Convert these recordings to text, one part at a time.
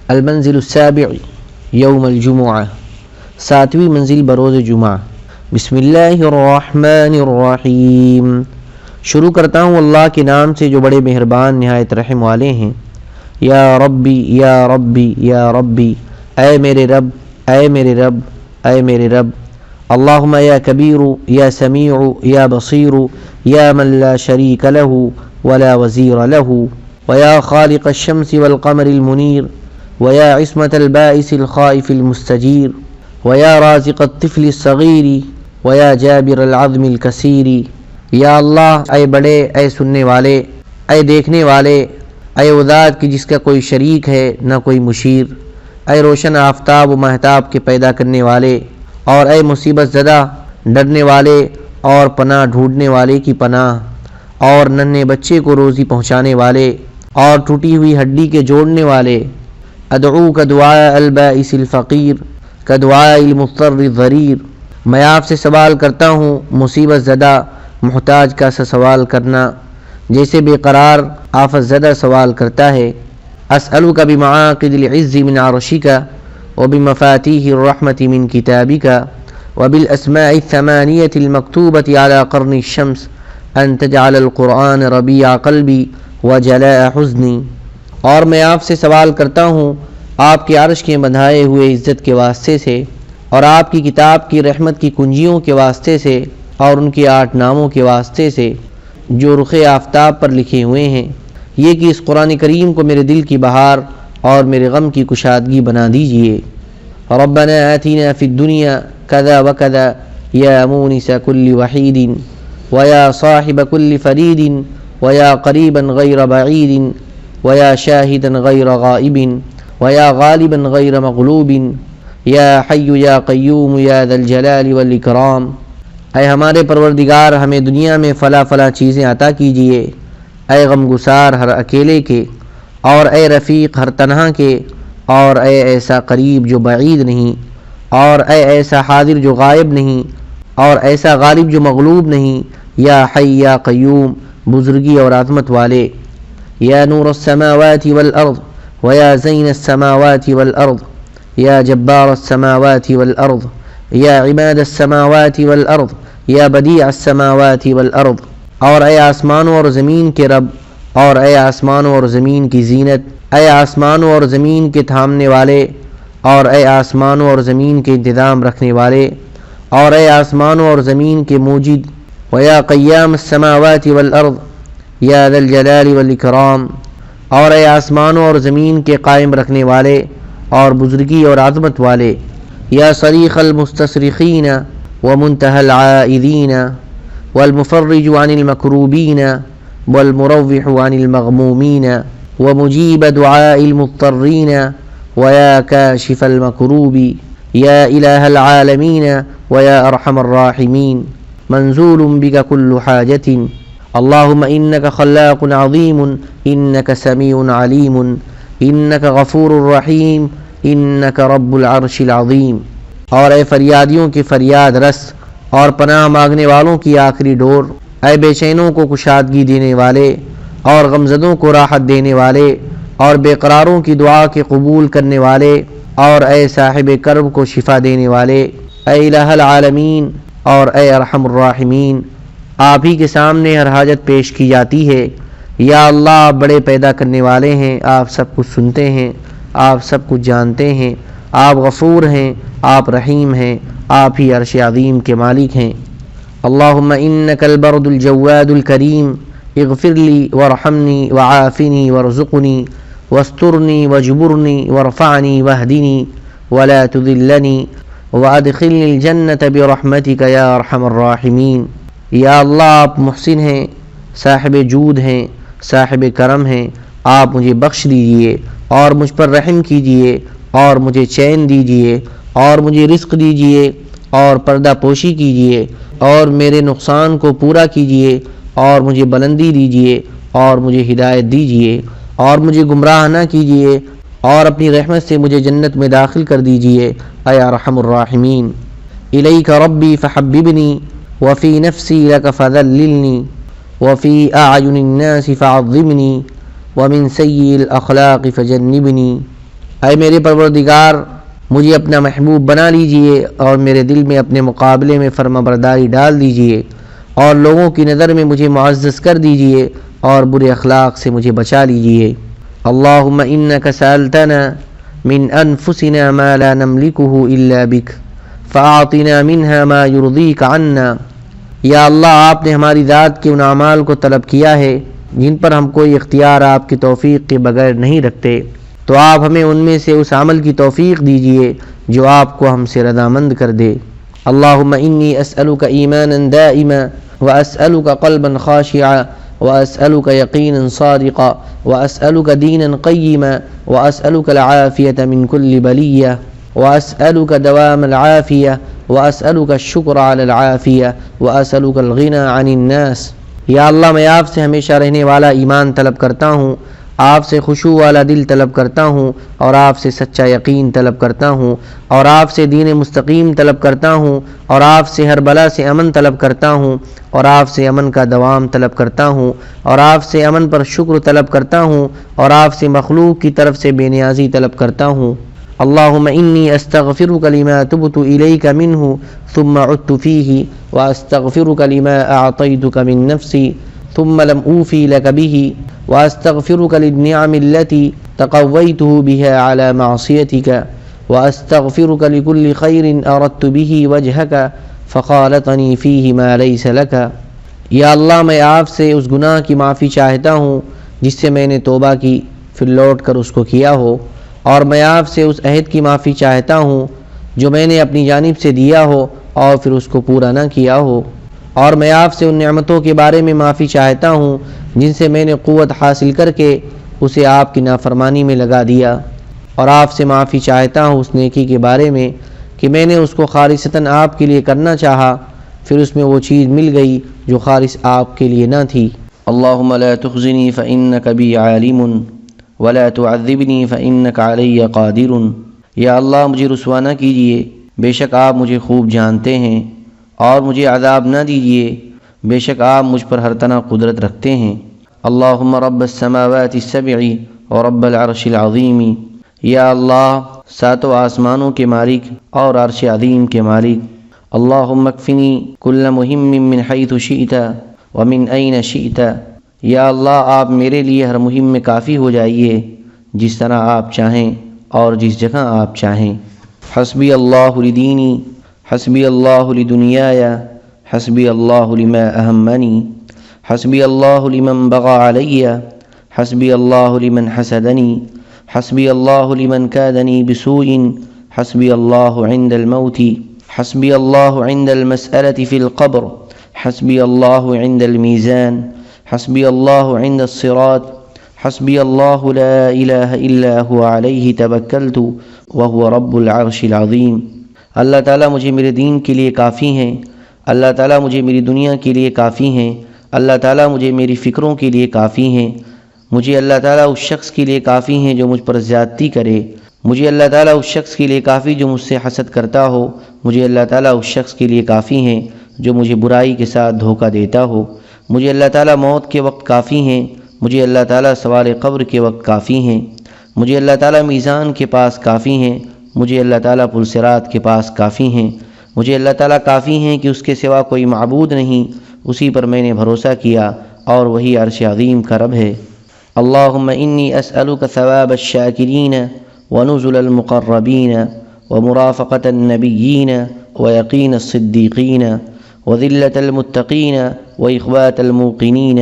المنزل السابع یوم الجمعہ، ساتویں منزل بروز جمعہ۔ بسم اللہ الرحمن الرحیم، شروع کرتا ہوں اللہ کے نام سے جو بڑے مہربان نہایت رحم والے ہیں۔ یا ربی یا ربی یا ربی، اے میرے رب اے میرے رب اے میرے رب۔ اللہم یا کبیر یا سمیع یا بصیر یا من لا شریک لہ ولا وزیر لہ، ویا خالق الشمس والقمر المنیر، ویا عصمت البائس الخائف المستجیر، ویا رازق الطفل الصغیر، ویا جابر العظم الکثیر۔ یا اللہ، اے بڑے، اے سننے والے، اے دیکھنے والے، اے وہ ذات کی جس کا کوئی شریک ہے نہ کوئی مشیر، اے روشن آفتاب و مہتاب کے پیدا کرنے والے، اور اے مصیبت زدہ، ڈرنے والے اور پناہ ڈھونڈنے والے کی پناہ، اور ننھے بچے کو روزی پہنچانے والے، اور ٹوٹی ہوئی ہڈی کے جوڑنے والے۔ ادعوک دعاء البائس الفقیر کدعاء المضطر الضریر، میں آپ سے سوال کرتا ہوں مصیبت زدہ محتاج کا سا سوال کرنا، جیسے بے قرار آفت زدہ سوال کرتا ہے۔ اسألک بمعاقد العز من عرشک وبمفاتیح الرحمت من کتابک وبالاسماء الثمانیة المکتوبة على قرن الشمس ان تجعل القرآن ربیع قلبی وجلاء حزنی۔ اور میں آپ سے سوال کرتا ہوں آپ کے عرش کے بندھائے ہوئے عزت کے واسطے سے، اور آپ کی کتاب کی رحمت کی کنجیوں کے واسطے سے، اور ان کے 8 ناموں کے واسطے سے جو رخ آفتاب پر لکھے ہوئے ہیں، یہ کہ اس قرآن کریم کو میرے دل کی بہار اور میرے غم کی کشادگی بنا دیجئے۔ ربنا آتنا فی الدنیا کذا وکذا یا مونس کل وحید ویا صاحب کل فرید ویا قریبا غیر بعید ویا شاہدا غیر غائب ویا غالبا غیر مغلوب یا حی یا قیوم یا ذا الجلال والاکرام۔ اے ہمارے پروردگار، ہمیں دنیا میں فلاں چیزیں عطا کیجئے، اے غمگسار ہر اکیلے کے، اور اے رفیق ہر تنہا کے، اور اے ایسا قریب جو بعید نہیں، اور اے ایسا حاضر جو غائب نہیں، اور ایسا غالب جو مغلوب نہیں، یا حی یا قیوم بزرگی اور عظمت والے۔ یا نور السماوات والارض ویا زین السماوات والارض یا جبار السماوات والارض یا عماد السماوات والارض یا بدیع السماوات والارض۔ اور اے آسمانوں اور زمین کے رب، اور اے آسمانوں اور زمین کی زینت، اے آسمانوں اور زمین کے تھامنے والے، اور اے آسمانوں اور زمین کے انتظام رکھنے والے، اور اے آسمانوں اور زمین کے موجد، ویا قیام السماوات والارض یا ذا الجلال والاکرام۔ اور اے آسمانوں اور زمین کے قائم رکھنے والے اور بزرگی اور عظمت والے، یا صریخ المستصرخین ومنتہى العائذین والمفرج عن المکروبین والمروح عن المغمومین ومجیب دعاء المضطرین ویا کاشف المکروب یا الہ العالمین ویا ارحم الراحمین۔ منزول بک کل حاجت اللہم انک خلاق عظیم انک سمیع علیم انک غفور رحیم انک رب العرش العظیم۔ اور اے فریادیوں کی فریاد رس اور پناہ مانگنے والوں کی آخری ڈور، اے بے چینوں کو کشادگی دینے والے اور غمزدوں کو راحت دینے والے اور بے قراروں کی دعا کے قبول کرنے والے، اور اے صاحب کرب کو شفا دینے والے، اے الہ العالمین اور اے ارحم الراحمین۔ آپ ہی کے سامنے ہر حاجت پیش کی جاتی ہے۔ یا اللہ، آپ بڑے پیدا کرنے والے ہیں، آپ سب کچھ سنتے ہیں، آپ سب کچھ جانتے ہیں، آپ غفور ہیں، آپ رحیم ہیں، آپ ہی عرش عظیم کے مالک ہیں۔ اللہم انک البرد الجواد الکریم اغفر لی وارحمنی وعافنی وارزقنی واسترنی واجبرنی وارفعنی واہدنی ولا تذلنی وادخلنی الجنة برحمتک یا ارحم الراحمین۔ یا اللہ، آپ محسن ہیں، صاحب جود ہیں، صاحب کرم ہیں، آپ مجھے بخش دیجئے اور مجھ پر رحم کیجئے اور مجھے چین دیجئے اور مجھے رزق دیجئے اور پردہ پوشی کیجئے اور میرے نقصان کو پورا کیجئے اور مجھے بلندی دیجئے اور مجھے ہدایت دیجئے اور مجھے گمراہ نہ کیجئے اور اپنی رحمت سے مجھے جنت میں داخل کر دیجئے، اے ارحم الراحمین۔ الیک ربی فحببنی وفی نفسی لک فذللنی وفی اعین الناس فعظمنی ومن سیء الاخلاق فجنبنی۔ اے میرے پروردگار، مجھے اپنا محبوب بنا لیجئے اور میرے دل میں اپنے مقابلے میں فرما برداری ڈال دیجئے، اور لوگوں کی نظر میں مجھے معزز کر دیجئے اور برے اخلاق سے مجھے بچا لیجئے۔ اللہم انک سألتنا من انفسنا ما لا نملکہ الا بک فاعطنا منها ما یرضیک عنا۔ یا اللہ، آپ نے ہماری ذات کے ان اعمال کو طلب کیا ہے جن پر ہم کوئی اختیار آپ کی توفیق کے بغیر نہیں رکھتے، تو آپ ہمیں ان میں سے اس عمل کی توفیق دیجئے جو آپ کو ہم سے رضامند کر دے۔ اللہم انی اسألک ایمانا دائما واسألک قلبا خاشعا واسألک یقینا صادقا واسألک دینا قیما واسألک العافیة من کل بلیہ واسألک دوام العافیہ واسألک الشکر علی العافیہ واسألک الغنى عن الناس۔ یا اللہ، میں آپ سے ہمیشہ رہنے والا ایمان طلب کرتا ہوں، آپ سے خشوع والا دل طلب کرتا ہوں، اور آپ سے سچا یقین طلب کرتا ہوں، اور آپ سے دین مستقیم طلب کرتا ہوں، اور آپ سے ہر بلا سے امن طلب کرتا ہوں، اور آپ سے امن کا دوام طلب کرتا ہوں، اور آپ سے امن پر شکر طلب کرتا ہوں، اور آپ سے مخلوق کی طرف سے بے نیازی طلب کرتا ہوں۔ اللہم انی استغفرک لما تبت الیک منہ ثم عدت فیہ واستغفرک لما اعطیتک من نفسی ثم لم اوفی لک بہ واستغفرک للنعم التي تقویته بها على معصیتک واستغفرک لكل خیر اردت به وجہک فخالطنی فیہ ما لیس لک۔ یا اللہ، میں آپ سے اس گناہ کی معافی چاہتا ہوں جس سے میں نے توبہ کی پھر لوٹ کر اس کو کیا ہو، اور میں آپ سے اس عہد کی معافی چاہتا ہوں جو میں نے اپنی جانب سے دیا ہو اور پھر اس کو پورا نہ کیا ہو، اور میں آپ سے ان نعمتوں کے بارے میں معافی چاہتا ہوں جن سے میں نے قوت حاصل کر کے اسے آپ کی نافرمانی میں لگا دیا، اور آپ سے معافی چاہتا ہوں اس نیکی کے بارے میں کہ میں نے اس کو خالصتاً آپ کے لیے کرنا چاہا، پھر اس میں وہ چیز مل گئی جو خالص آپ کے لیے نہ تھی۔ اللہم لا تخزنی فإنک بی عالم ولا تعذبنی فإنک علی قادر۔ یا اللہ، مجھے رسوا نہ کیجیے، بے شک آپ مجھے خوب جانتے ہیں، اور مجھے عذاب نہ دیجیے، بے شک آپ مجھ پر ہر طرح قدرت رکھتے ہیں۔ اللہم رب السماوات السبع ورب العرش العظیم۔ یا اللہ، ساتوں آسمانوں کے مالک اور عرش عظیم کے مالک۔ اللہم اکفنی کل مہم من حیث شئت ومن این شئت۔ یا اللہ، آپ میرے لیے ہر مہم میں کافی ہو جائیے، جس طرح آپ چاہیں اور جس جگہ آپ چاہیں۔ حسبی اللہ لدینی حسبی اللہ لدنیای حسبی اللہ لما اہمنی حسبی اللہ لمن بغى علی حسبی اللہ لمن حسدنی حسبی اللہ لمن کادنی بسوء حسبی اللہ عند الموت حسبی اللہ عند المسألة فی القبر حسبی اللہ عند المیزان حسبی اللہ عند الصراط حسبی اللہ لا الہ الا هو علیہ توکلت وهو رب العرش العظیم۔ اللہ تعالیٰ مجھے میرے دین کے لیے کافی ہیں، اللہ تعالیٰ مجھے میری دنیا کے لیے کافی ہیں، اللہ تعالیٰ مجھے میری فکروں کے لیے کافی ہیں، مجھے اللہ تعالیٰ اس شخص کے لیے کافی ہیں جو مجھ پر زیادتی کرے، مجھے اللہ تعالیٰ اس شخص کے لیے کافی جو مجھ سے حسد کرتا ہو، مجھے اللہ تعالیٰ اس شخص کے لیے کافی ہیں جو مجھے برائی کے ساتھ دھوکہ دیتا ہو، مجھے اللہ تعالیٰ موت کے وقت کافی ہیں، مجھے اللہ تعالیٰ سوال قبر کے وقت کافی ہیں، مجھے اللہ تعالیٰ میزان کے پاس کافی ہیں، مجھے اللہ تعالیٰ پل صراط کے پاس کافی ہیں، مجھے اللہ تعالیٰ کافی ہیں کہ اس کے سوا کوئی معبود نہیں، اسی پر میں نے بھروسہ کیا اور وہی عرش عظیم کا رب ہے۔ اللہم انی اسألک ثواب الشاکرین ونزل المقربین ومرافقة النبیین ویقین الصدیقین وذلة المتقین وإخوات الموقنین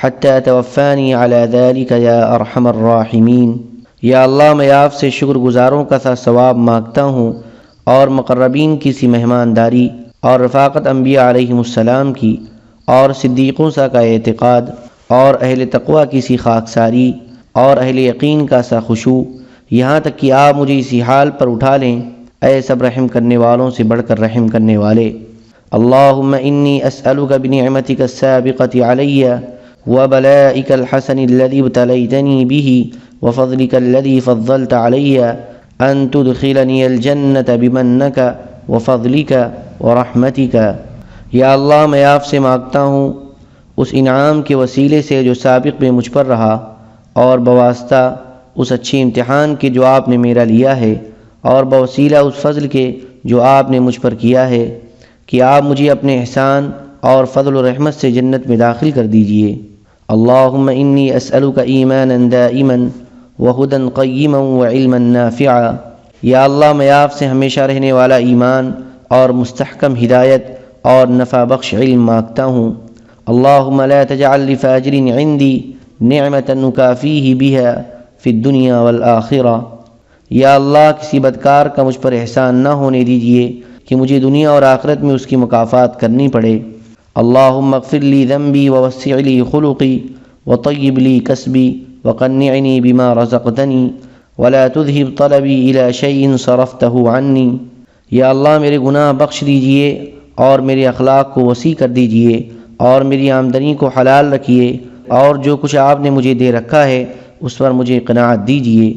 حتی توفانی علی ذلک یا ارحم الراحمین۔ یا اللہ، میں آپ سے شکر گزاروں کا سا ثواب مانگتا ہوں، اور مقربین کی سی مہمانداری، اور رفاقت انبیاء علیہم السلام کی، اور صدیقوں سا کا اعتقاد، اور اہل تقوی کی سی خاکساری، اور اہل یقین کا سا خشوع، یہاں تک کہ آپ مجھے اسی حال پر اٹھا لیں، اے سب رحم کرنے والوں سے بڑھ کر رحم کرنے والے۔ اللہم انی اسألک بنعمتک السابقۃ علی وبلائک الحسن الذی ابتلیتنی بہ وفضلک الذی فضلت علی ان تدخلنی الجنۃ بمنک وفضلک ورحمتک۔ یا اللہ، میں آپ سے مانگتا ہوں اس انعام کے وسیلے سے جو سابق میں مجھ پر رہا، اور بواسطہ اس اچھے امتحان کے جو آپ نے میرا لیا ہے، اور بوسیلہ اس فضل کے جو آپ نے مجھ پر کیا ہے، کہ آپ مجھے اپنے احسان اور فضل و رحمت سے جنت میں داخل کر دیجئے۔ اللہم انی اسألک ایمانا دائما وہدی قیما وعلما نافعا۔ یا اللہ میں آپ سے ہمیشہ رہنے والا ایمان اور مستحکم ہدایت اور نفع بخش علم مانگتا ہوں۔ اللہم لا تجعل لفاجر عندی نعمتا نکافیہ بہا فی الدنیا والآخرہ۔ یا اللہ کسی بدکار کا مجھ پر احسان نہ ہونے دیجئے کہ مجھے دنیا اور آخرت میں اس کی مکافات کرنی پڑے۔ اللہم اغفر لی ذنبی ووسع لی خلقی وطیب لی کسبی وقنعنی بما رزقتنی ولا تذہب طلبی الی شیء صرفتہ عنی۔ یا اللہ میرے گناہ بخش دیجئے اور میرے اخلاق کو وسیع کر دیجئے اور میری آمدنی کو حلال رکھیے، اور جو کچھ آپ نے مجھے دے رکھا ہے اس پر مجھے قناعت دیجئے،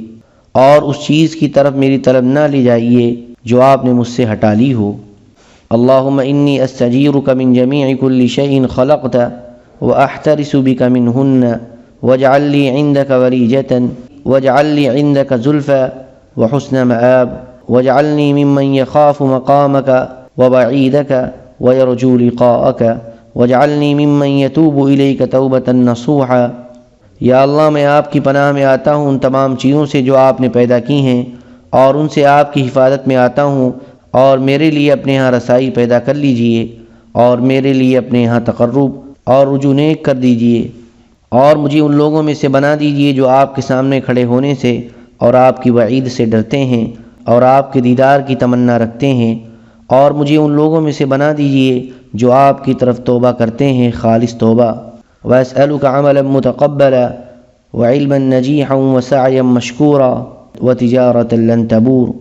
اور اس چیز کی طرف میری طلب نہ لے جائیے جو آپ نے مجھ سے ہٹا لی ہو۔ اللہم انی استجیرک من جمیع کل شیء خلقت واحترس بک منہن واجعل لی عندک وریجۃ واجعل لی عندک زلفی وحسن مآب واجعلنی ممن یخاف مقامک وبعیدک ویرجو لقاءک واجعلنی ممن یتوب الیک توبۃ نصوحا۔ یا اللہ میں آپ کی پناہ میں آتا ہوں ان تمام چیزوں سے جو آپ نے پیدا کی ہیں، اور ان سے آپ کی حفاظت میں آتا ہوں، اور میرے لیے اپنے ہاں رسائی پیدا کر لیجئے، اور میرے لیے اپنے ہاں تقرب اور رجوع نیک کر دیجئے، اور مجھے ان لوگوں میں سے بنا دیجئے جو آپ کے سامنے کھڑے ہونے سے اور آپ کی وعید سے ڈرتے ہیں اور آپ کے دیدار کی تمنا رکھتے ہیں، اور مجھے ان لوگوں میں سے بنا دیجئے جو آپ کی طرف توبہ کرتے ہیں خالص توبہ۔ وَأَسْأَلُكَ عَمَلًا مُتَقَبَّلًا وَعِلْمًا نَجِيحًا وَسَعْيًا مَشْكُورًا وَتِجَارَةً لَن تَبُورَ۔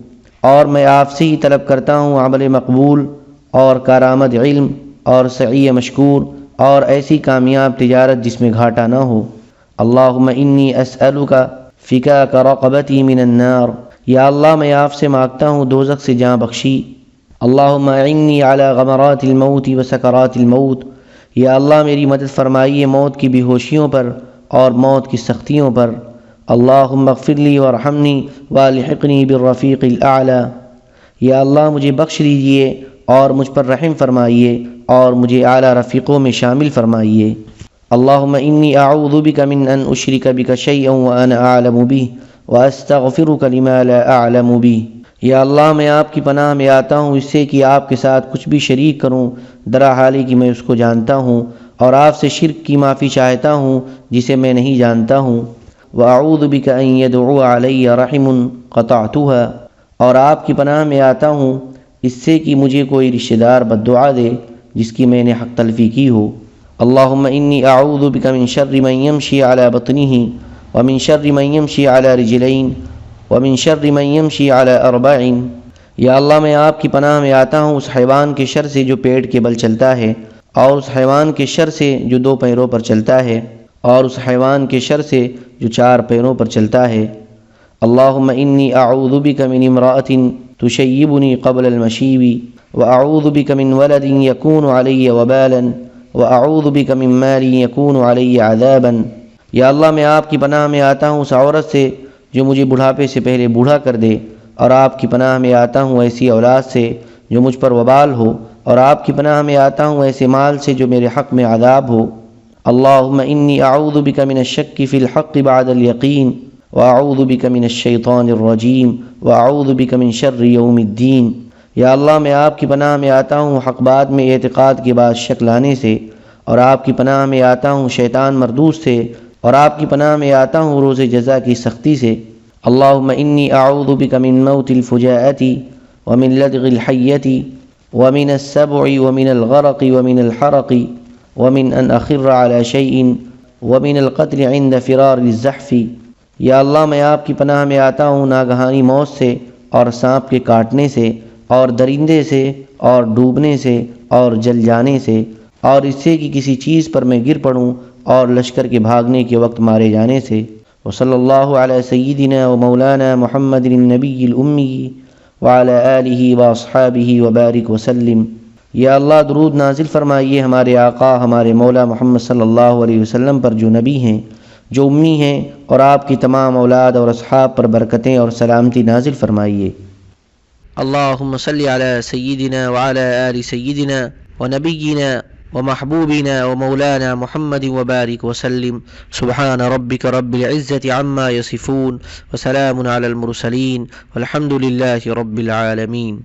اور میں آپ سے ہی طلب کرتا ہوں عمل مقبول اور کارآمد علم اور سعی مشکور اور ایسی کامیاب تجارت جس میں گھاٹا نہ ہو۔ اللہم انی اسألک فکاک رقبتی من النار۔ یا اللہ میں آپ سے مانگتا ہوں دوزخ سے جاں بخشی۔ اللہم اعنی علی غمرات الموت وسکرات الموت۔ یا اللہ میری مدد فرمائیے موت کی بے ہوشیوں پر اور موت کی سختیوں پر۔ اللہم اغفر لی وارحمنی والحقنی بالرفیق الاعلی۔ یا اللہ مجھے بخش دیجئے اور مجھ پر رحم فرمائیے اور مجھے اعلیٰ رفیقوں میں شامل فرمائیے۔ اللہم انی اعوذ بک من ان اشرک بک شیئا وانا اعلم بہ واستغفرک لما لا اعلم بہ۔ یا اللہ میں آپ کی پناہ میں آتا ہوں اس سے کہ آپ کے ساتھ کچھ بھی شریک کروں درا حالی کہ میں اس کو جانتا ہوں، اور آپ سے شرک کی معافی چاہتا ہوں جسے میں نہیں جانتا ہوں۔ وَأَعُوذُ بِكَ أَن يَدْعُوَ عَلَيَّ رَحِمٌ قَطَعْتُهَا۔ اور آپ کی پناہ میں آتا ہوں اس سے کہ مجھے کوئی رشتہ دار بد دعا دے جس کی میں نے حق تلفی کی ہو۔ اللہم انی اعوذ بک من شر من یمشی علی بطنہ ومن شر من یمشی علی رجلین ومن شر من یمشی علی اربع۔ یا اللہ میں آپ کی پناہ میں آتا ہوں اس حیوان کے شر سے جو پیٹ کے بل چلتا ہے، اور اس حیوان کے شر سے جو دو پیروں پر چلتا ہے، اور اس حیوان کے شر سے جو چار پیروں پر چلتا ہے۔ اللہم انی اعوذ بک من امرأۃ تشیبنی قبل المشیب واعوذ بک من ولد یکون علی وبالا واعوذ بک من مال یکون علی عذابا۔ یا اللہ میں آپ کی پناہ میں آتا ہوں اس عورت سے جو مجھے بڑھاپے سے پہلے بوڑھا کر دے، اور آپ کی پناہ میں آتا ہوں ایسی اولاد سے جو مجھ پر وبال ہو، اور آپ کی پناہ میں آتا ہوں ایسے مال سے جو میرے حق میں عذاب ہو۔ اللہم انی اعوذ بک من الشک فی الحق بعد الیقین واعوذ بک من الشیطان الرجیم واعوذ بک من شر یوم الدین۔ یا اللہ میں آپ کی پناہ میں آتا ہوں حق بات میں اعتقاد کے بعد شک لانے سے، اور آپ کی پناہ میں آتا ہوں شیطان مردود سے، اور آپ کی پناہ میں آتا ہوں روز جزا کی سختی سے۔ اللہم انی اعوذ بک من موت الفجاءۃ ومن لدغ الحیۃ ومن السبع ومن الغرق ومن الحرق ومن ان اخر علی شیء ومن القتل عند فرار الزحف۔ یا اللہ میں آپ کی پناہ میں آتا ہوں ناگہانی موت سے، اور سانپ کے کاٹنے سے، اور درندے سے، اور ڈوبنے سے، اور جل جانے سے، اور اس سے کہ کسی چیز پر میں گر پڑوں اور لشکر کے بھاگنے کے وقت مارے جانے سے۔ وصلی اللہ علی سیدنا و مولانا محمد النبی الامی وعلی آلہ واصحابہ وبارک وسلم۔ یا اللہ درود نازل فرمائیے ہمارے آقا ہمارے مولا محمد صلی اللہ علیہ وسلم پر جو نبی ہیں، جو امی ہیں، اور آپ کی تمام اولاد اور اصحاب پر برکتیں اور سلامتی نازل فرمائیے۔ اللہم صلی علی سیدنا وعلی آل سیدنا ونبینا ومحبوبنا ومولانا محمد وبارک وسلم۔ سبحان ربک رب العزة عما یصفون وسلام علی المرسلین والحمد للہ رب العالمین۔